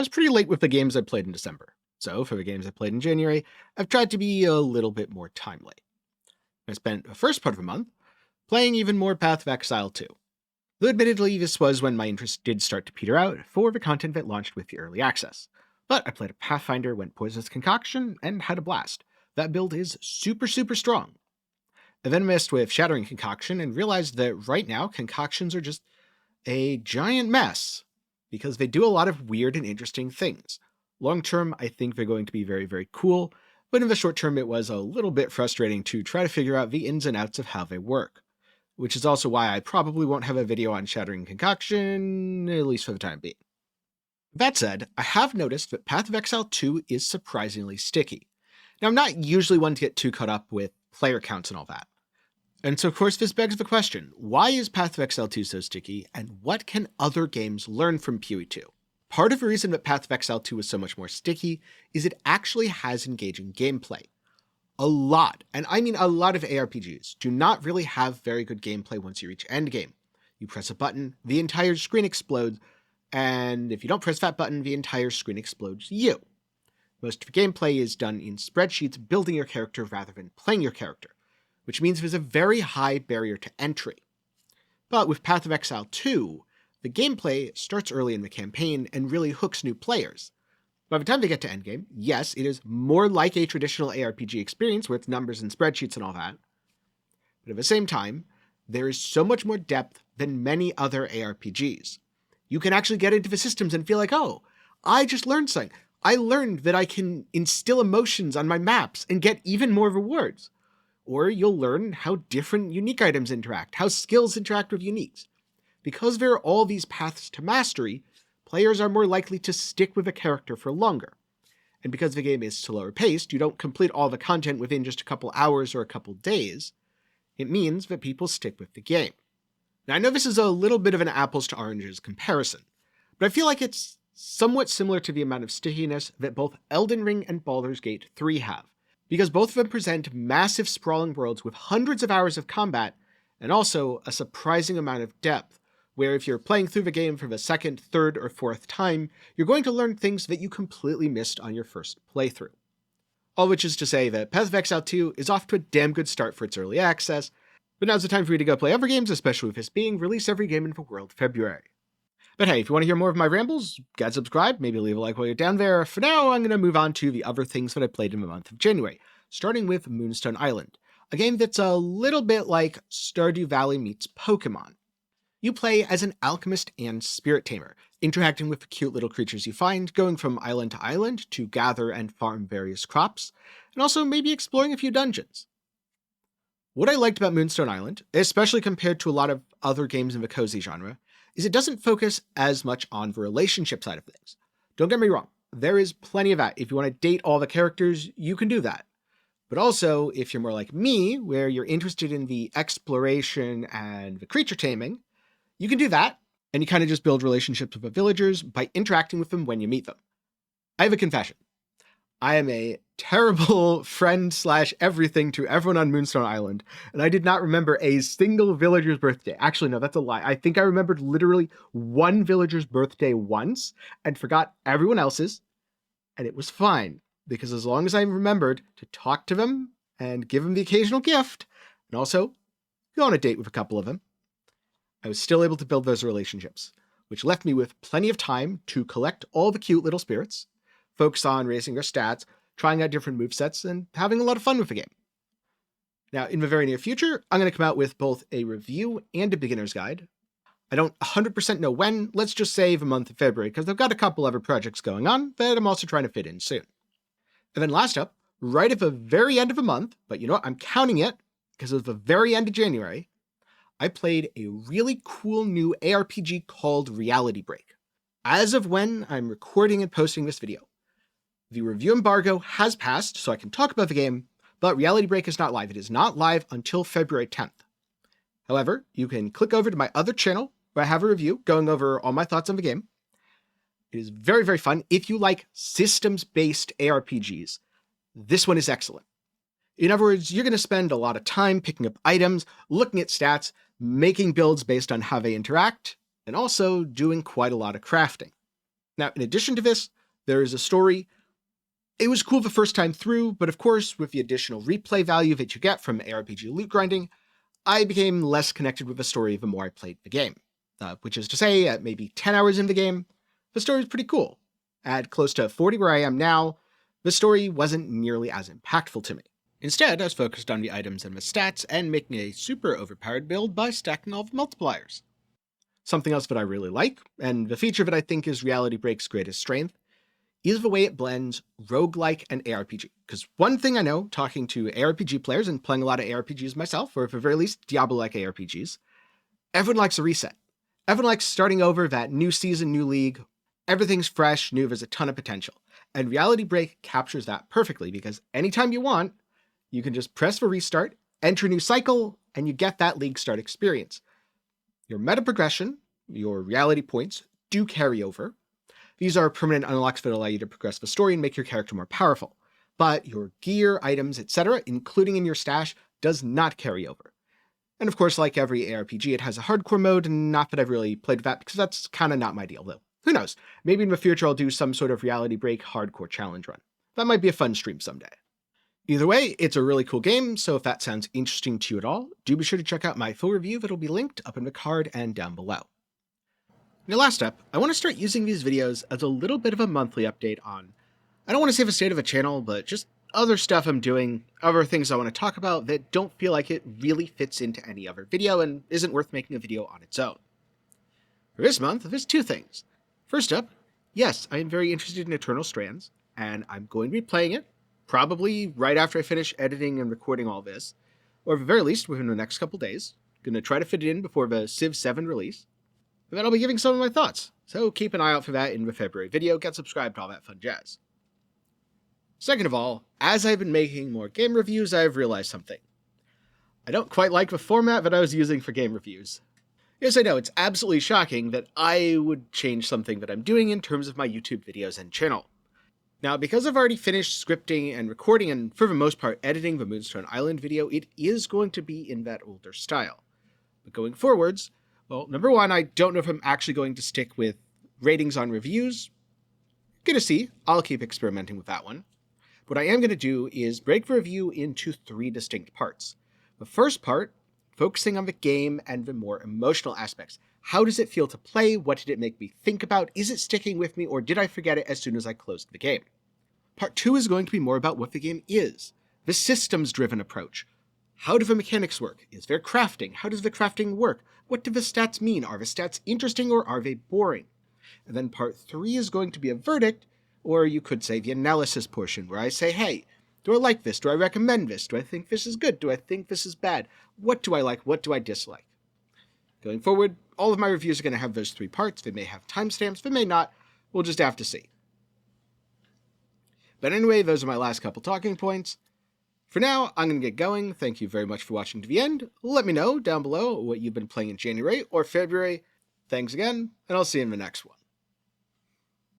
was pretty late with the games I played in December. So for the games I played in January, I've tried to be a little bit more timely. I spent the first part of the month playing even more Path of Exile 2. Though admittedly, this was when my interest did start to peter out for the content that launched with the early access. But I played a Pathfinder, went Poisonous Concoction, and had a blast. That build is super strong. I then messed with Shattering Concoction and realized that right now concoctions are just a giant mess, because they do a lot of weird and interesting things. Long term, I think they're going to be very cool, but in the short term it was a little bit frustrating to try to figure out the ins and outs of how they work. Which is also why I probably won't have a video on Shattering Concoction, at least for the time being. That said, I have noticed that Path of Exile 2 is surprisingly sticky. Now, I'm not usually one to get too caught up with player counts and all that. And so of course this begs the question, why is Path of Exile 2 so sticky, and what can other games learn from PoE 2? Part of the reason that Path of Exile 2 is so much more sticky is it actually has engaging gameplay. A lot, and I mean a lot of ARPGs, do not really have very good gameplay once you reach endgame. You press a button, the entire screen explodes, and if you don't press that button, the entire screen explodes you. Most of the gameplay is done in spreadsheets building your character rather than playing your character, which means there's a very high barrier to entry. But with Path of Exile 2, the gameplay starts early in the campaign and really hooks new players. By the time they get to endgame, yes, it is more like a traditional ARPG experience with numbers and spreadsheets and all that, but at the same time, there is so much more depth than many other ARPGs. You can actually get into the systems and feel like, oh, I just learned something. I learned that I can instill emotions on my maps and get even more rewards. Or you'll learn how different unique items interact, how skills interact with uniques. Because there are all these paths to mastery, players are more likely to stick with a character for longer. And because the game is slower paced, you don't complete all the content within just a couple hours or a couple days, it means that people stick with the game. Now I know this is a little bit of an apples to oranges comparison, but I feel like it's somewhat similar to the amount of stickiness that both Elden Ring and Baldur's Gate 3 have, because both of them present massive sprawling worlds with hundreds of hours of combat, and also a surprising amount of depth, where if you're playing through the game for the second, third, or fourth time, you're going to learn things that you completely missed on your first playthrough. All which is to say that Path of Exile 2 is off to a damn good start for its early access, but now's the time for you to go play other games, especially with this being release every game in the world February. But hey, if you want to hear more of my rambles, gotta subscribe, maybe leave a like while you're down there. For now, I'm going to move on to the other things that I played in the month of January, starting with Moonstone Island, a game that's a little bit like Stardew Valley meets Pokemon. You play as an alchemist and spirit tamer, interacting with the cute little creatures you find, going from island to island to gather and farm various crops, and also maybe exploring a few dungeons. What I liked about Moonstone Island, especially compared to a lot of other games in the cozy genre, is it doesn't focus as much on the relationship side of things. Don't get me wrong, there is plenty of that. If you want to date all the characters, you can do that. But also, if you're more like me, where you're interested in the exploration and the creature taming, you can do that, and you kind of just build relationships with the villagers by interacting with them when you meet them. I have a confession. I am a terrible friend / everything to everyone on Moonstone Island, and I did not remember a single villager's birthday. Actually, no, that's a lie. I think I remembered literally one villager's birthday once, and forgot everyone else's, and it was fine, because as long as I remembered to talk to them and give them the occasional gift, and also go on a date with a couple of them, I was still able to build those relationships, which left me with plenty of time to collect all the cute little spirits, focus on raising their stats, trying out different movesets, and having a lot of fun with the game. Now, in the very near future, I'm going to come out with both a review and a beginner's guide. I don't 100% know when, let's just say the month of February, because I've got a couple other projects going on that I'm also trying to fit in soon. And then last up, right at the very end of the month, but you know what, I'm counting it, because it was the very end of January, I played a really cool new ARPG called Reality Break. As of when I'm recording and posting this video, the review embargo has passed, so I can talk about the game, but Reality Break is not live. It is not live until February 10th. However, you can click over to my other channel, where I have a review going over all my thoughts on the game. It is very fun. If you like systems-based ARPGs, this one is excellent. In other words, you're going to spend a lot of time picking up items, looking at stats, making builds based on how they interact, and also doing quite a lot of crafting. Now, in addition to this, there is a story. It was cool the first time through, but of course, with the additional replay value that you get from ARPG loot grinding, I became less connected with the story the more I played the game. Which is to say, at maybe 10 hours in the game, the story is pretty cool. At close to 40 where I am now, the story wasn't nearly as impactful to me. Instead, I was focused on the items and the stats and making a super overpowered build by stacking all the multipliers. Something else that I really like, and the feature that I think is Reality Break's greatest strength, is the way it blends roguelike and ARPG. Because one thing I know, talking to ARPG players and playing a lot of ARPGs myself, or at the very least Diablo-like ARPGs, everyone likes a reset. Everyone likes starting over, that new season, new league. Everything's fresh, new, there's a ton of potential. And Reality Break captures that perfectly, because anytime you want, you can just press the restart, enter a new cycle, and you get that league start experience. Your meta progression, your reality points, do carry over. These are permanent unlocks that allow you to progress the story and make your character more powerful. But your gear, items, etc., including in your stash, does not carry over. And of course, like every ARPG, it has a hardcore mode, and not that I've really played with that, because that's kind of not my deal, though. Who knows? Maybe in the future I'll do some sort of Reality Break hardcore challenge run. That might be a fun stream someday. Either way, it's a really cool game, so if that sounds interesting to you at all, do be sure to check out my full review that'll be linked up in the card and down below. Now last up, I want to start using these videos as a little bit of a monthly update on, I don't want to say the state of the channel, but just other stuff I'm doing, other things I want to talk about that don't feel like it really fits into any other video and isn't worth making a video on its own. For this month, there's two things. First up, yes, I am very interested in Eternal Strands, and I'm going to be playing it, probably right after I finish editing and recording all this, or at the very least within the next couple days. Gonna try to fit it in before the Civ 7 release, and then I'll be giving some of my thoughts, so keep an eye out for that in the February video, get subscribed to all that fun jazz. Second of all, as I've been making more game reviews, I've realized something. I don't quite like the format that I was using for game reviews. Yes, I know, it's absolutely shocking that I would change something that I'm doing in terms of my YouTube videos and channel. Now, because I've already finished scripting and recording and, for the most part, editing the Moonstone Island video, it is going to be in that older style. But going forwards, well, number one, I don't know if I'm actually going to stick with ratings on reviews. Gonna see, I'll keep experimenting with that one. What I am going to do is break the review into 3 distinct parts. The first part, focusing on the game and the more emotional aspects. How does it feel to play? What did it make me think about? Is it sticking with me, or did I forget it as soon as I closed the game? Part 2 is going to be more about what the game is. The systems-driven approach. How do the mechanics work? Is there crafting? How does the crafting work? What do the stats mean? Are the stats interesting or are they boring? And then part 3 is going to be a verdict, or you could say the analysis portion, where I say, hey, do I like this? Do I recommend this? Do I think this is good? Do I think this is bad? What do I like? What do I dislike? Going forward, all of my reviews are going to have those 3 parts. They may have timestamps, they may not. We'll just have to see. But anyway, those are my last couple talking points. For now, I'm going to get going. Thank you very much for watching to the end. Let me know down below what you've been playing in January or February. Thanks again, and I'll see you in the next one.